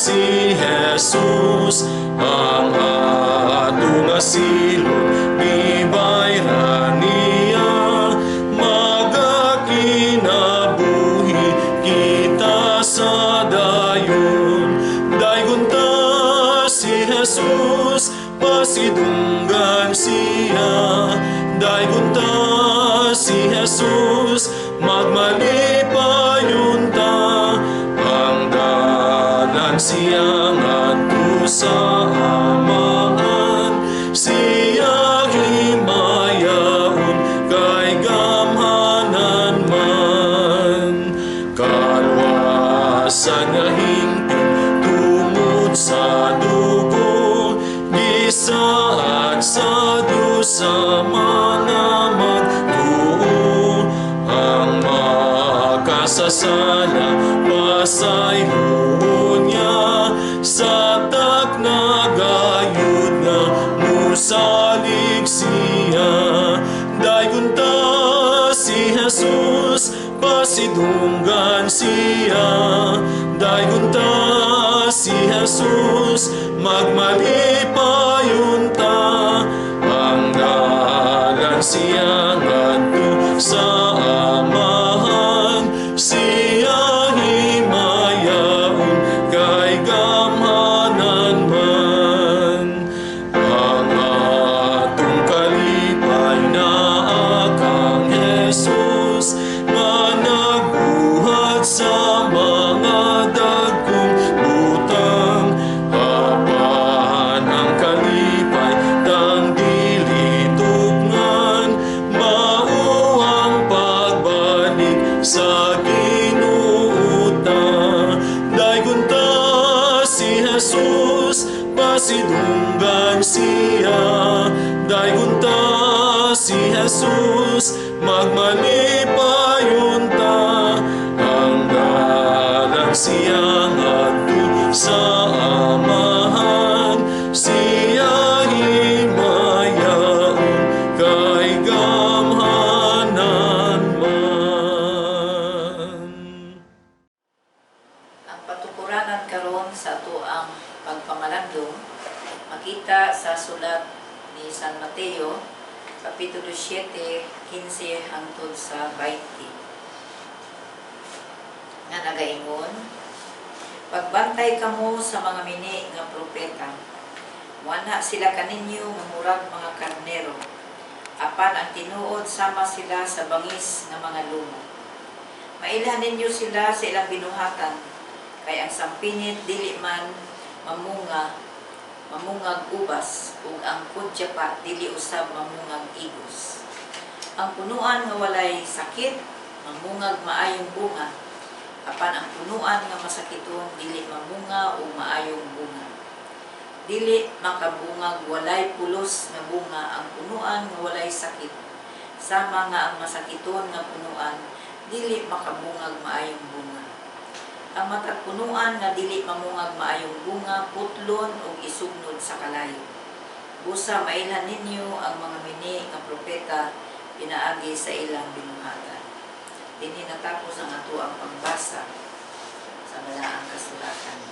si Jesus, ang atong asilon, iba'y raniya, magakinabuhi kita sa dayon. Daygon ta si Jesus, pasidunggan siya. Daygon ta si Jesus, magmalipayon ta. Hangganan siya ngadto sa Amahan, siya himayaon kay gamhanan man. Kalwasan nga hingpit tungod sa dugo, gisaad sa Dios sa mga magtuo. Ang makasasala pasayloon niya, sa taknagayod nga musalig siya. Daygon ta si Jesus, pasidunggan siya. Daygon ta si Jesus, magmalipayon ta. Hangganan siya ngadto sa Amahan, siya himayaon kay gamhanan man. Ang atong kalipay na akang Jesus, nga nagbuhat sa mga dagkong butang. Apahan ang kalipay tang dili tugnan, mao ang pagbalik sa Ginoo ta. Daygon ta si Jesus, pasidunggan siya. Daygon ta si Jesus, magmalipayon ta. Hangganan siya ngadto sa Amahan, siya himayaon kay gamhanan man. Ang patukuranan karon sa ato ang pagpamalandong makita sa sulat ni San Mateo Kapitulo 7, 15 hangtod sa 20. Nga nagaingon, pagbantay kamo sa mga mini nga propeta, wala sila kaninyo nga murag mga karnero, apan ang tinuod sama sila sa bangis nga mga lumo. Mailhan ninyo sila sa ilang binuhatan, kay ang sampinit dili man mamungag ubas, ug ang kudya pa dili usab mamungag igos. Ang punuan nga walay sakit, mamungag maayong bunga, apan ang punuan nga masakiton dili mamunga o maayong bunga. Dili makabungag walay pulos nga bunga ang punuan nga walay sakit, sama nga ang masakiton nga punuan dili makabungag maayong bunga. Ang matag punuan nga dili mamungag maayong bunga, putlon o isugnod sa kalayo. Busa mailhan ninyo ang mga mini nga propeta pinaagi sa ilang binuhatan. Dinhi natapos ang ato ang pagbasa sa balaang kasulatan.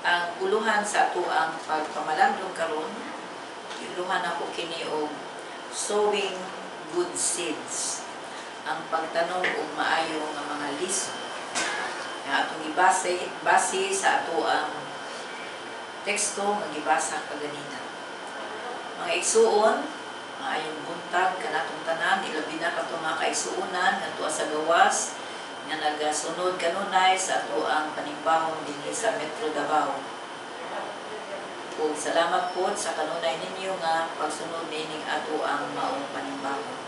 Ang uluhan sa ato ang pagpamalandong karon, uluhan ako kini og sowing good seeds. Ang pagtanom og maayo nga mga lisod. Nga atong base sa ato ang teksto nga gibasa kaganina. Mga igsuon, maayong buntag kanatong tanan, ilabi na kato mga kaigsuonan ngadto sa gawas nga nagasunod kanunay sa ato ang panimbahon dinhi sa Metro Davao. Ug salamat po sa kanunay ninyo nga pagsunod niining ato ang maong panimbahon.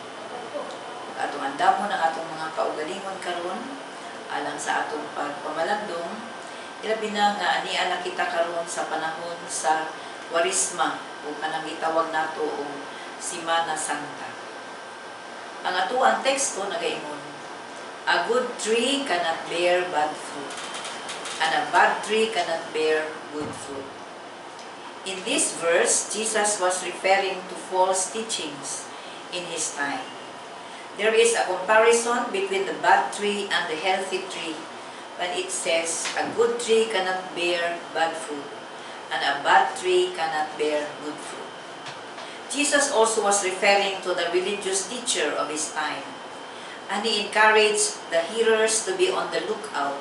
Atong andamon ang atong mga kaugalingon karon alang sa atong pagpamalandong, ilabi na nga ania na kita karon sa panahon sa Kwaresma o kanang gitawag nato og Semana Santa. Ang ato ang teksto nagaingon, a good tree cannot bear bad fruit, and a bad tree cannot bear good fruit. In this verse, Jesus was referring to false teachings in his time. There is a comparison between the bad tree and the healthy tree when it says, a good tree cannot bear bad fruit, and a bad tree cannot bear good fruit. Jesus also was referring to the religious teacher of his time, and he encouraged the hearers to be on the lookout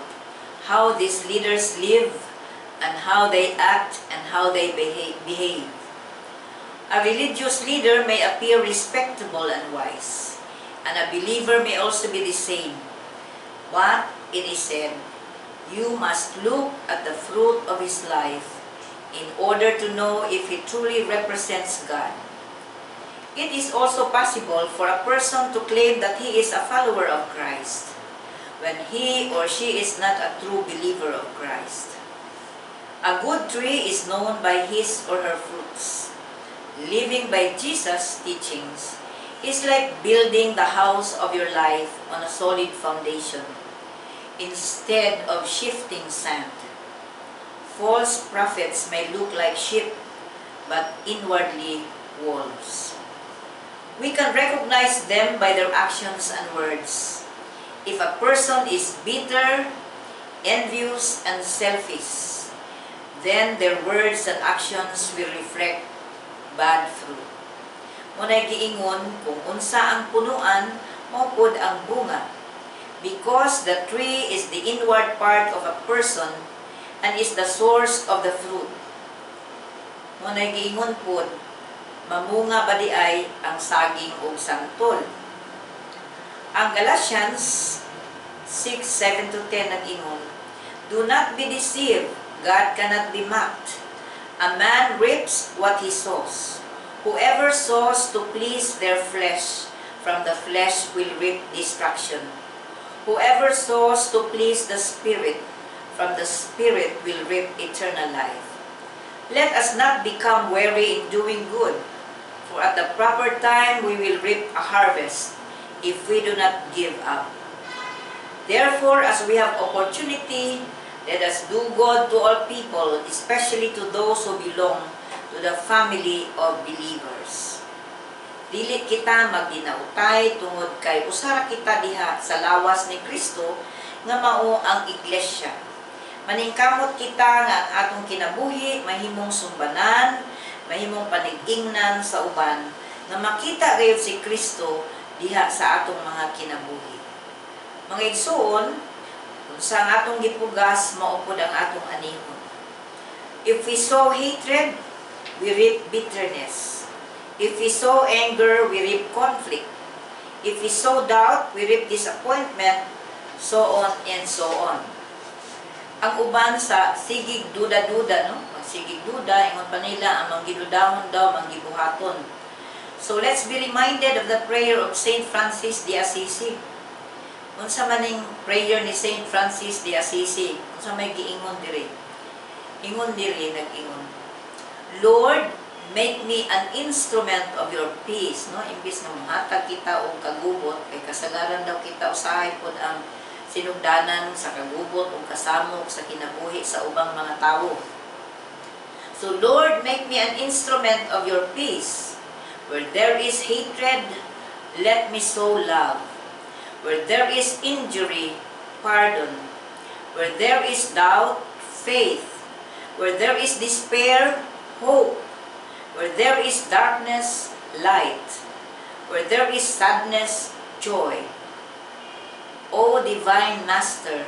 how these leaders live and how they act and how they behave. A religious leader may appear respectable and wise, and a believer may also be the same. But it is said, you must look at the fruit of his life in order to know if he truly represents God. It is also possible for a person to claim that he is a follower of Christ when he or she is not a true believer of Christ. A good tree is known by his or her fruits. Living by Jesus' teachings is like building the house of your life on a solid foundation instead of shifting sand. False prophets may look like sheep, but inwardly wolves. We can recognize them by their actions and words. If a person is bitter, envious, and selfish, then their words and actions will reflect bad fruit. Muna'y giingon kung unsa ang punuan, maupod ang bunga. Because the tree is the inward part of a person and is the source of the fruit. Muna'y giingon pod, mamunga ba di ay ang saging o santol. Ang Galatians 6:7-10 nag-ingon, do not be deceived, God cannot be mocked. A man reaps what he sows. Whoever sows to please their flesh, from the flesh will reap destruction. Whoever sows to please the Spirit, from the Spirit will reap eternal life. Let us not become weary in doing good, for at the proper time we will reap a harvest if we do not give up. Therefore, as we have opportunity, let us do good to all people, especially to those who belong to the family of believers. Dili kita magdinautay tungod kay usara kita diha sa lawas ni Kristo nga mao ang iglesia. Maningkamot kita nga ang atong kinabuhi mahimong sumbanan, mahimong panig-ingnan sa uban nga makita gayud si Kristo diha sa atong mga kinabuhi. Mga igsuon, sa atong gipugas maupod ang atong anihon. If we sow hatred, we reap bitterness. If we sow anger, we reap conflict. If we sow doubt, we reap disappointment, so on and so on. Ang uban sa sigig duda-duda, no? Sigig duda, ingon pa nila, ang manggidudahon daw, manggibuhaton. So let's be reminded of the prayer of Saint Francis de Assisi. Unsa maning prayer ni Saint Francis de Assisi, unsa may giingon diri? Ingon diri, nag-ingon, Lord, make me an instrument of your peace, no? Imbis na mahatag kita og kagubot, kay kasagaran daw kita usahay pod ang sinugdanan sa kagubot o kasamok sa kinabuhi sa ubang mga tao. So Lord, make me an instrument of your peace. Where there is hatred, let me sow love. Where there is injury, pardon. Where there is doubt, faith. Where there is despair, hope. Where there is darkness, light. Where there is sadness, joy. O Divine Master,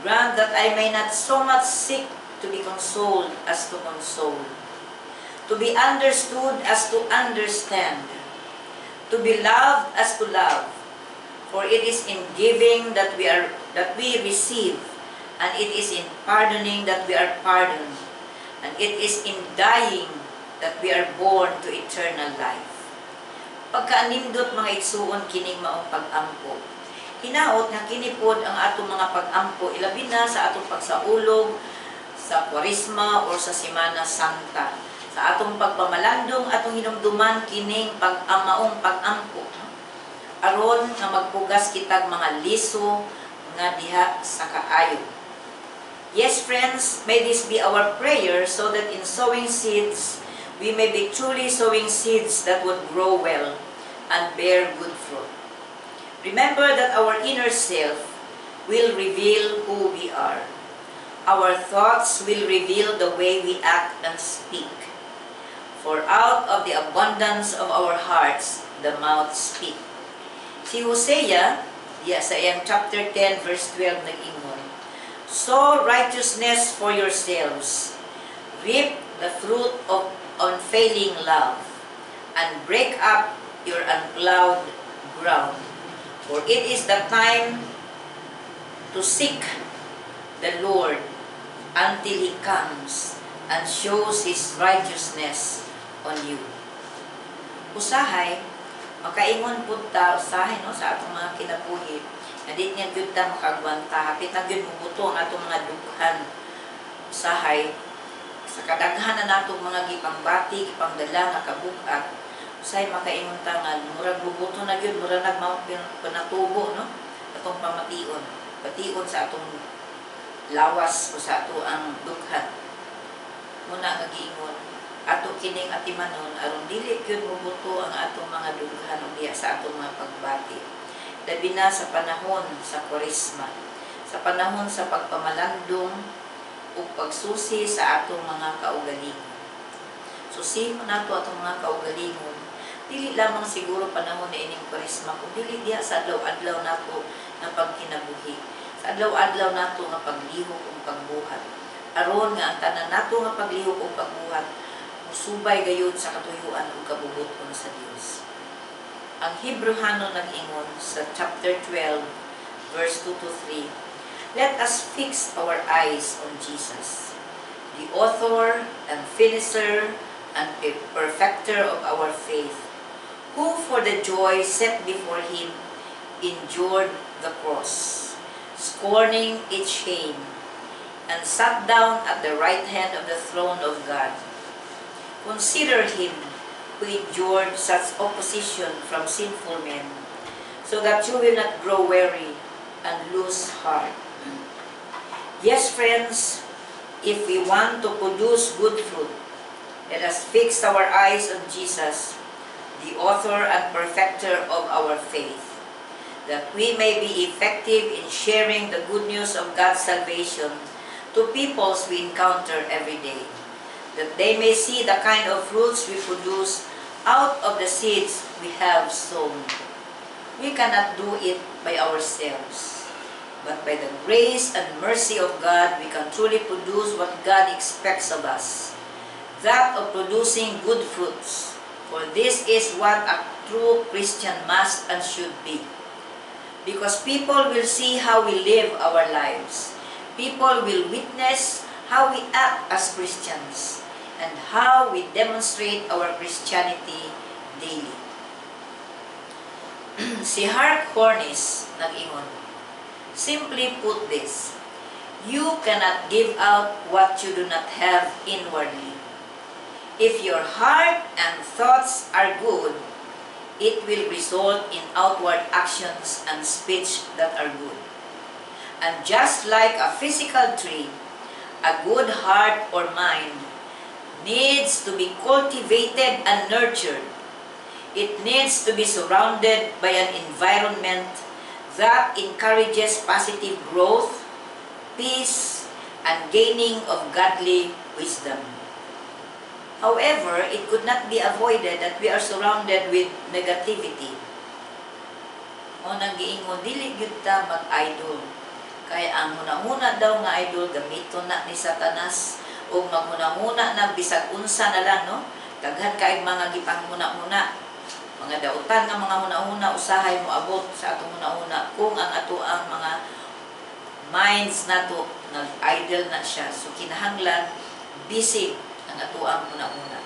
grant that I may not so much seek to be consoled as to console, to be understood as to understand, to be loved as to love. For it is in giving that we receive, and it is in pardoning that we are pardoned, and it is in dying that we are born to eternal life. Pagkaanindot mga igsuon kining maong pag-ampo. Hinaot nga kinipod ang atong mga pag-ampo ilabi na sa atong pagsaulog sa Kwaresma o sa Semana Santa. Sa atong pagpamalandong atong hinumduman kining pag-amaong pag-ampo. Aron nga magpugas kitag mga liso nga diha sa kaayo. Yes, friends, may this be our prayer so that in sowing seeds, we may be truly sowing seeds that would grow well and bear good fruit. Remember that our inner self will reveal who we are. Our thoughts will reveal the way we act and speak. For out of the abundance of our hearts, the mouth speak. Si Hosea, sa chapter 10, verse 12 nag-ingon, sow righteousness for yourselves, reap the fruit of unfailing love, and break up your unplowed ground. For it is the time to seek the Lord until He comes and shows His righteousness on you. Usahay, makaingon po ta, usahay no, sa atong mga kinabuhi. Nadit nga gyud ta makagwanta, hapit na gyud mubuto ang atong mga dughan. Usahay, sa kadaghan na natong mga gipangbati, gipangdala nga kabuk-at, usay makaingon ta nga murag bubuto na gyud, murag nagmao pinatubo no, atong pamation, pation sa atong lawas o sa ato ang dughan. Muna nga giingon, ato kining atimanon aron dili gyud mubuto ang atong mga dughan o diya sa atong mga pagbati. Labi na sa panahon sa Kwaresma, sa panahon sa pagpamalandong o pagsusi sa atong mga kaugalingon. Susi mo nato atong mga kaugalingon, dili lamang siguro panahon na ining Kwaresma, kung dili diya sa adlaw-adlaw nato nga pagkinabuhi, sa adlaw-adlaw nato nga paglihok o pagbuhat. Aron nga ang tanan nato nga paglihok o pagbuhat, musubay gayud sa katuyuan ug kabubuton sa Dios. Ang Hebreano nag-ingon sa chapter 12, verse 2 to 3, let us fix our eyes on Jesus, the author and finisher and perfecter of our faith, who for the joy set before Him endured the cross, scorning its shame, and sat down at the right hand of the throne of God. Consider Him who endured such opposition from sinful men, so that you will not grow weary and lose heart. Yes, friends, if we want to produce good fruit, let us fix our eyes on Jesus, the author and perfecter of our faith, that we may be effective in sharing the good news of God's salvation to peoples we encounter every day, that they may see the kind of fruits we produce out of the seeds we have sown. We cannot do it by ourselves, but by the grace and mercy of God, we can truly produce what God expects of us, that of producing good fruits. For this is what a true Christian must and should be. Because people will see how we live our lives. People will witness how we act as Christians and how we demonstrate our Christianity daily. Si Hart Cornish nag-ingon, simply put this, you cannot give out what you do not have inwardly. If your heart and thoughts are good, it will result in outward actions and speech that are good. And just like a physical tree, a good heart or mind needs to be cultivated and nurtured. It needs to be surrounded by an environment that encourages positive growth, peace, and gaining of godly wisdom. However, it could not be avoided that we are surrounded with negativity. O nag-iingon, dili gyud ta mag-idol. Kaya ang muna-muna daw nga idol, gamiton na ni Satanas, o magmuna-muna na bisag unsa na lang, no? Daghan kay mga gipang muna-muna. Mga dautan nga mga muna-muna, usahay mo abot sa atong muna-muna. Kung ang ato ang mga minds nato, nag-idol na siya. So kinahanglan, busy ang ato ang muna-muna.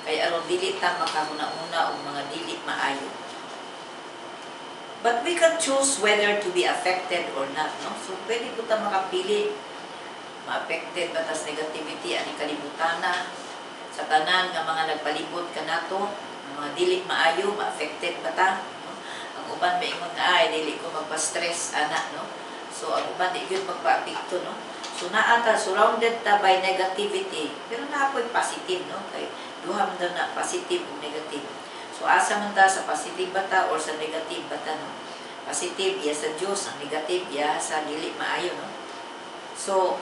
Kaya aron dili ta makamuna-muna o mga dili maayo. But we can choose whether to be affected or not, no? So, pwede po tayo makapili. Ma-affected ba tas negativity, ani kalibutan na, sa tanan nga mga nagpalibot ka nato, mga dili maayo, ma-affected ba ta? No? Ang uban maingon nga, ay, dili ko magpa-stress, anak, no? So, ang uban, di yun magpa-apikto, no? So, naata, surrounded ta by negativity. Pero naapoy positive, no? Kay, duham daw na positive o negative. So, asa man ta sa positive bata or sa negative bata, no? Positive, iya sa Diyos. Ang negative, iya sa dili maayo, no? So,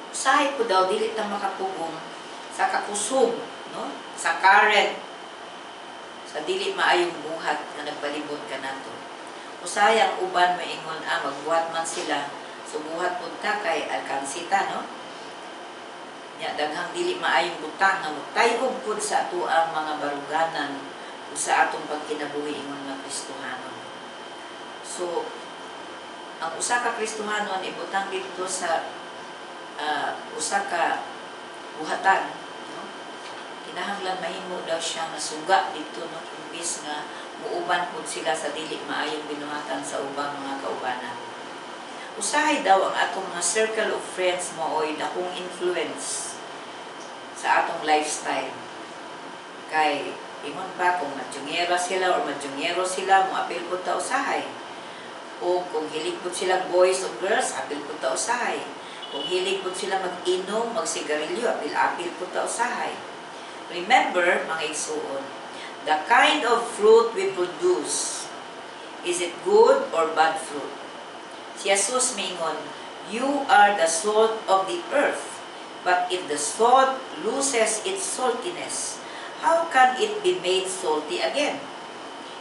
usahay po daw, dili ta makapugong sa kakusog, no? Sa current, sa dili maayong buhat na nagpalibot ka nato. Usahay ang uban maingon, magbuhat man sila. So, buhat po ta kay alkansita, no? Ya, daghang dili maayong butang nga mutayog pud sa ato ang mga baruganan o sa atong pagkinabuhi ingon nga Kristohanon. So, ang usa ka Kristohanon ibutang dito sa usa ka buhatan, no? Kinahanglan mahimo daw siya nga suga dito, no? Imbis nga muuban pud sila sa dili maayong binuhatan sa ubang mga kaubanan. Usahay daw ang atong mga circle of friends mo oy dakong influence sa atong lifestyle. Kay, ingon pa, kung madyongera sila o madyongero sila, mo apil po ta usahay. O kung hilig po sila boys o girls, apil po ta usahay. Kung hilig po sila mag-inom, magsigarilyo, apil po ta usahay. Remember, mga igsuon, the kind of fruit we produce, is it good or bad fruit? Si Jesus mingon, you are the salt of the earth. But if the salt loses its saltiness, how can it be made salty again?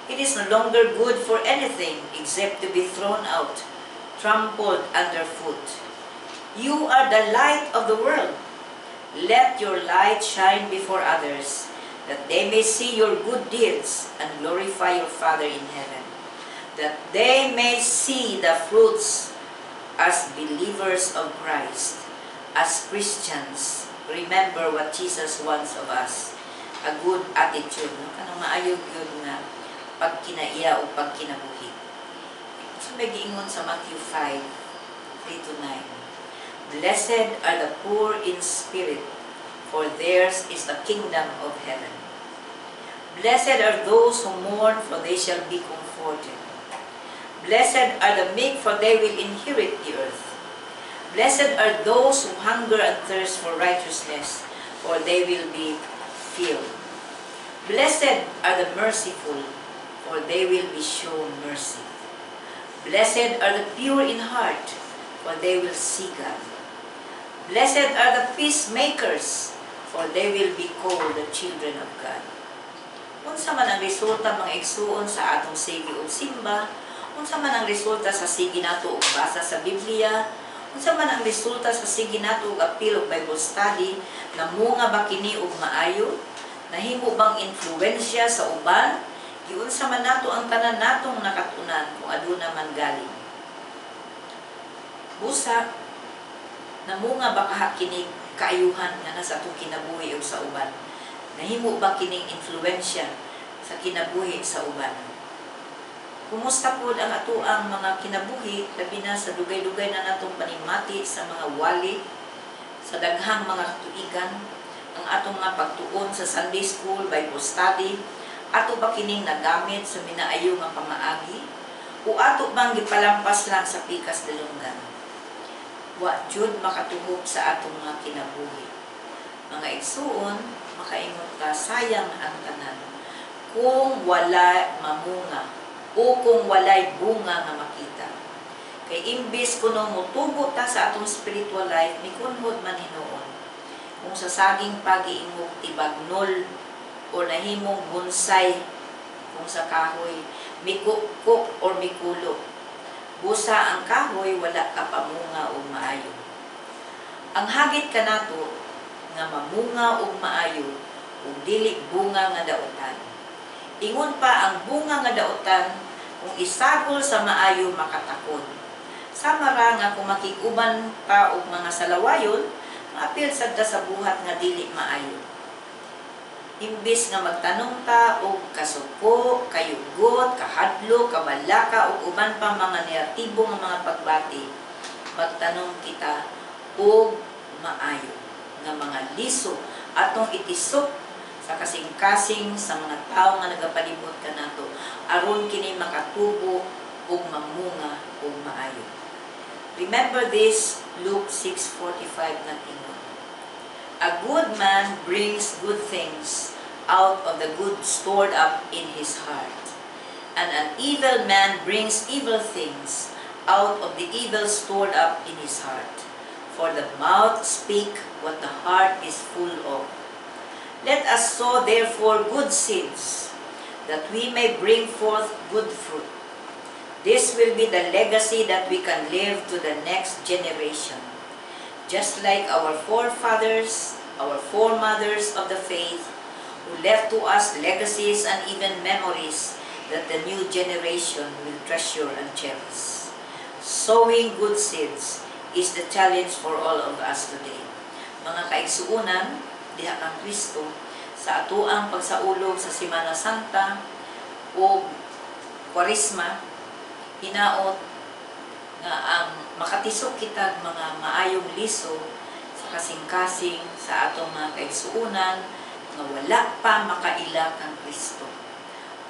It is no longer good for anything except to be thrown out, trampled underfoot. You are the light of the world. Let your light shine before others, that they may see your good deeds and glorify your Father in heaven. That they may see the fruits as believers of Christ. As Christians, remember what Jesus wants of us. A good attitude, no? Kanang maayog yun nga pagkinaiya o pagkinabuhi. So, may giingon sa Matthew 5, 3-9. Blessed are the poor in spirit, for theirs is the kingdom of heaven. Blessed are those who mourn, for they shall be comforted. Blessed are the meek, for they will inherit the earth. Blessed are those who hunger and thirst for righteousness, for they will be filled. Blessed are the merciful, for they will be shown mercy. Blessed are the pure in heart, for they will see God. Blessed are the peacemakers, for they will be called the children of God. Unsa man ang resulta mga igsuon sa atong sige ug simba, unsa man ang resulta sa sige nato ug basa sa Biblia, unsa man ang resulta sa sige nato ug apil og Bible study, namunga ba kini og maayo? Nahimo bang influensya sa uban? Giunsa man nato ang tanan natong nakatunan kung aduna man galing. Busa, namunga ba kaha kini kaayuhan nga nasa atong kinabuhi ug sa uban? Nahimo ba kining influensya sa kinabuhi sa uban? Kumusta po ang ato ang mga kinabuhi, labi na sa dugay-dugay na natong panimati sa mga wali, sa daghang mga katuigan, ang atong mga pagtuon sa Sunday School, Bible Study, ato ba kining nagamit sa minaayo nga pamaagi, o ato bang gipalampas lang sa pikas dalunggan? Wa jud makatuhok sa atong mga kinabuhi. Mga igsuon, makaingon ka, sayang ang tanan kung wala mamunga o kung walay bunga nga makita. Kay imbis kuno motubo ta sa atong spiritual life, mikunhod man hinuon. kung sa saging pag-iingog tibagnol o nahimong bonsai kung sa kahoy, mikukok or mikulo. Busa ang kahoy, wala ka pamunga o maayo. Ang hagit kanato nga mamunga o maayo o dili bunga nga daotan. Ingon pa ang bunga nga daotan kung isagol sa maayo makatakon. Sama ra nga kung makikuban pa og mga salawayon, maapil sadta sa buhat nga dili maayo. Imbis nga magtanong ta og kasuko, kayugot, kahadlo, kabalaka ug uban pa mga negatibong mga pagbati, magtanong kita og maayo nga mga liso atong itisok sa kasing-kasing sa mga tao nga nagapalibot kanato aron kini makatubo ug mamunga ug maayo. Remember this, Luke 6:45 na ingon. A good man brings good things out of the good stored up in his heart, and an evil man brings evil things out of the evil stored up in his heart. For the mouth speak what the heart is full of. Let us sow therefore good seeds, that we may bring forth good fruit. This will be the legacy that we can leave to the next generation. Just like our forefathers, our foremothers of the faith, who left to us legacies and even memories that the new generation will treasure and cherish. Sowing good seeds is the challenge for all of us today. Mga kaigsuunan, diha kang Kristo, sa atuang pagsaulog sa Semana Santa o Kwaresma, hinaot nga ang makatisok kita mga maayong liso sa kasing-kasing sa atong mga kaigsuunan nga wala pa makaila kang Kristo.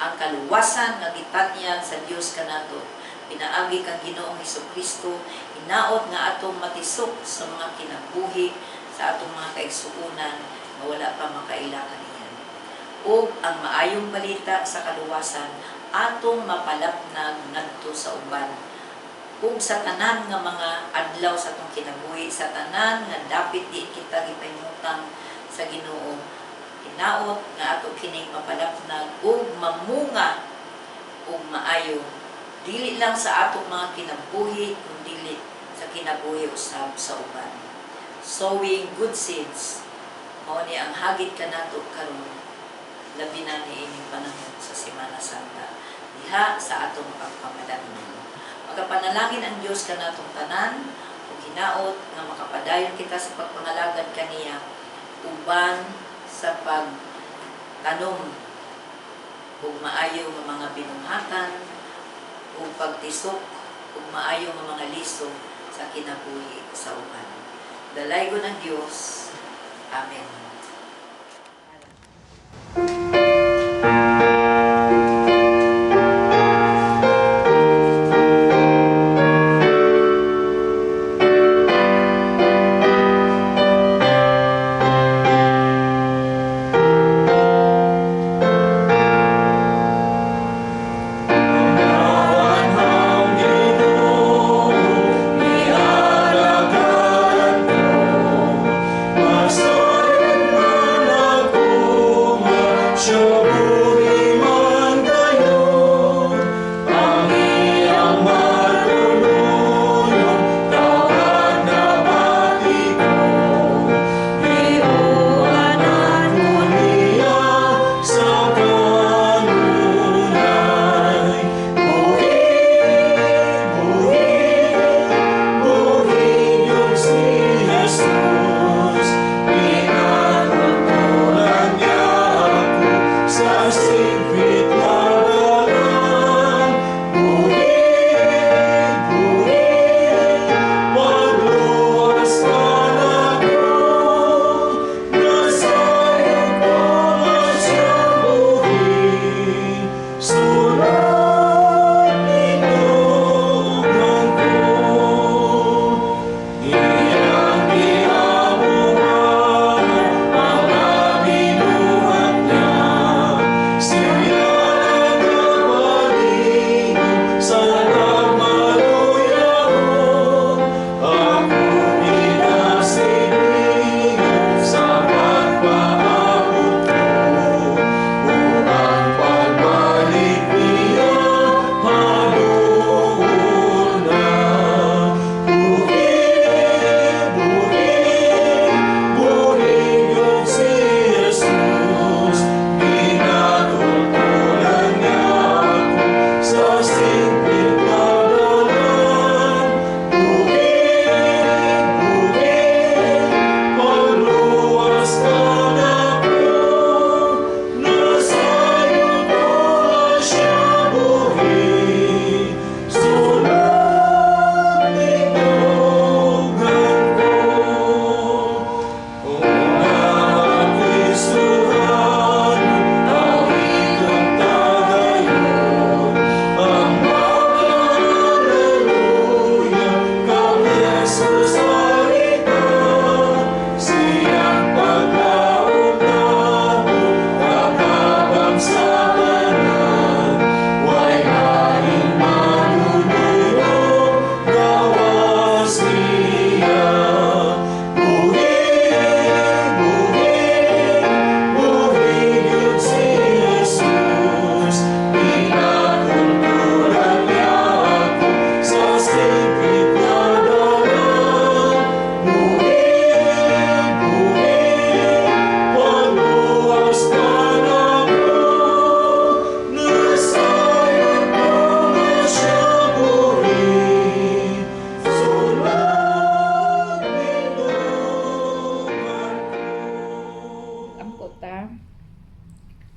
Ang kaluwasan nga gitanyag sa Dios kanato pinaagi kang Ginoong Hesukristo, hinaot nga atong matisok sa mga kinabuhi sa atong mga kaigsuunan nga wala pa makaila kaniyan. Ug ang maayong balita sa kaluwasan atong mapalapnag ngadto sa uban ug sa tanan nga mga adlaw sa atong kinabuhi, sa tanan nga dapit di kita gipahimutang sa Ginoo. Hinaot nga ato kining mapalapnag ug mamunga ug maayo dili lang sa atong mga kinabuhi kundi sa kinabuhi usab sa uban. Sowing good seeds mao ni ang hagit kanato karon labi na niining panahon sa Semana Santa diha sa atong pagpamalangon. Magapanalangin ang Dios kanatong tanan ug hinaot nga makapadayon kita sa pagpangalagad kaniya uban sa pagtanom ug maayo nga mga binuhatan ug pagtisok ug maayo nga mga liso sa kinabuhi sa uban. Dalaygon ng Dios. Amen. Pastor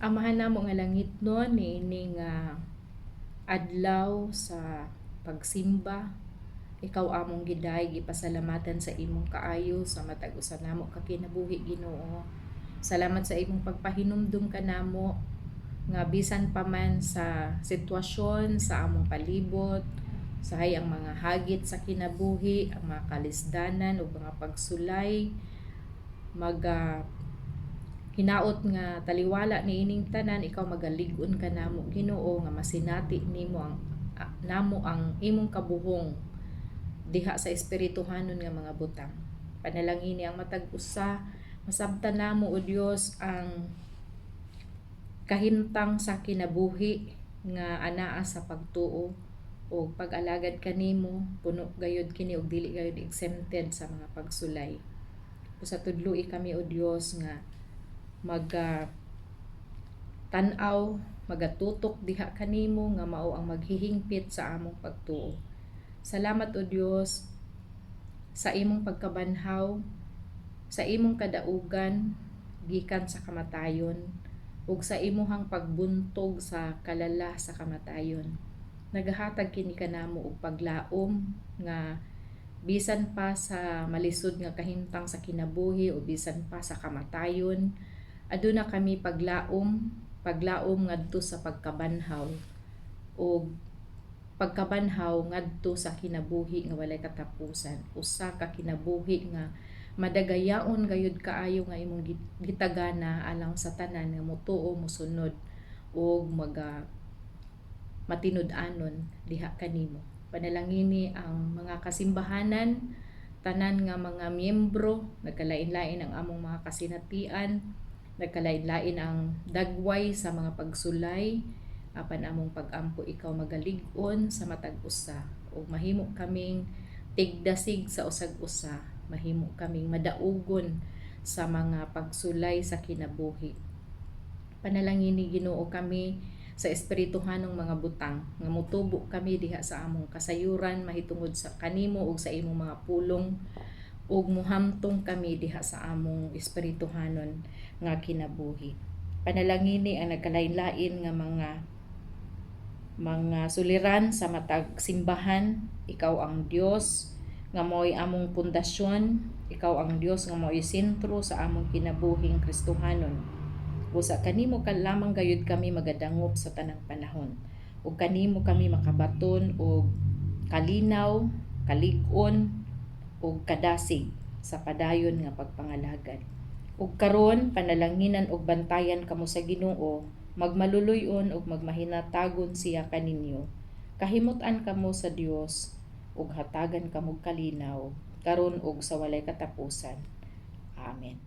Amahan namo nga langitnon niining adlaw sa pagsimba. Ikaw among giday gipasalamatan sa imong kaayo sa matag usa namo ka kinabuhi, Ginoo. Salamat sa imong pagpahinumdum kanamo nga bisan pa man sa sitwasyon sa among palibot, sahay ang mga hagit sa kinabuhi, ang mga kalisdanan o mga pagsulay, hinaot nga taliwala ni ining tanan, ikaw magalig-on ka namo, Ginoo, nga masinati nimo namo ang imong kabuhong diha sa espirituhanon nga mga butang. Panalangini ang matag usa, masabtan namo o Dios ang kahimtang sa kinabuhi nga anaa sa pagtuo o pag-alagad kanimo, puno gayud kini og dili gayud exempted sa mga pagsulay. Sa tudloi kami o Dios nga tan-aw, magatutok diha kanimo nga mao ang maghihingpit sa among pagtuo. Salamat o Dios sa imong pagkabanhaw, sa imong kadaugan gikan sa kamatayon, ug sa imong pagbuntog sa kalala sa kamatayon. Nagahatag kini kanamo og paglaom nga bisan pa sa malisod nga kahimtang sa kinabuhi o bisan pa sa kamatayon, aduna kami paglaom ngadto sa pagkabanhaw o pagkabanhaw ngadto sa kinabuhi nga walay katapusan. Usa ka kinabuhi nga madagayaon gayud kaayo nga imong gitagana alang sa tanan nga motuo, mosunod ug matinud-anon diha kanimo. Panalangini ang mga kasimbahanan, tanan nga mga miyembro, nagkalain-lain ang among mga kasinatian, nagkalain-lain ang dagway sa mga pagsulay, apan among pag-ampo ikaw magalig-on sa matag usa, ug mahimo kaming tigdasig sa usag-usa, mahimo kaming madaugon sa mga pagsulay sa kinabuhi. Panalangini Ginoo kami sa espirituhanong mga butang nga motubo kami diha sa among kasayuran mahitungod sa kanimo ug sa imong mga pulong, ug muhamtong kami diha sa among espirituhanon nga kinabuhi. Panalangini ang nagkalain-lain nga mga suliran sa matag simbahan. Ikaw ang Dios nga mao'y among pundasyon, ikaw ang Dios nga mao'y sentro sa among kinabuhing Kristohanon. Usa kanimo ka lamang gayud kami magadangop sa tanang panahon, ug kanimo kami makabaton og kalinaw, kalig-on ug kadasig sa padayon nga pagpangalagad. Ug karon panalanginan og bantayan kamo sa Ginoo, magmaluluy-on ug magmahinatagon siya kaninyo. Kahimut-an kamo sa Dios ug hatagan kamo kalinaw karon ug sa walay katapusan. Amen.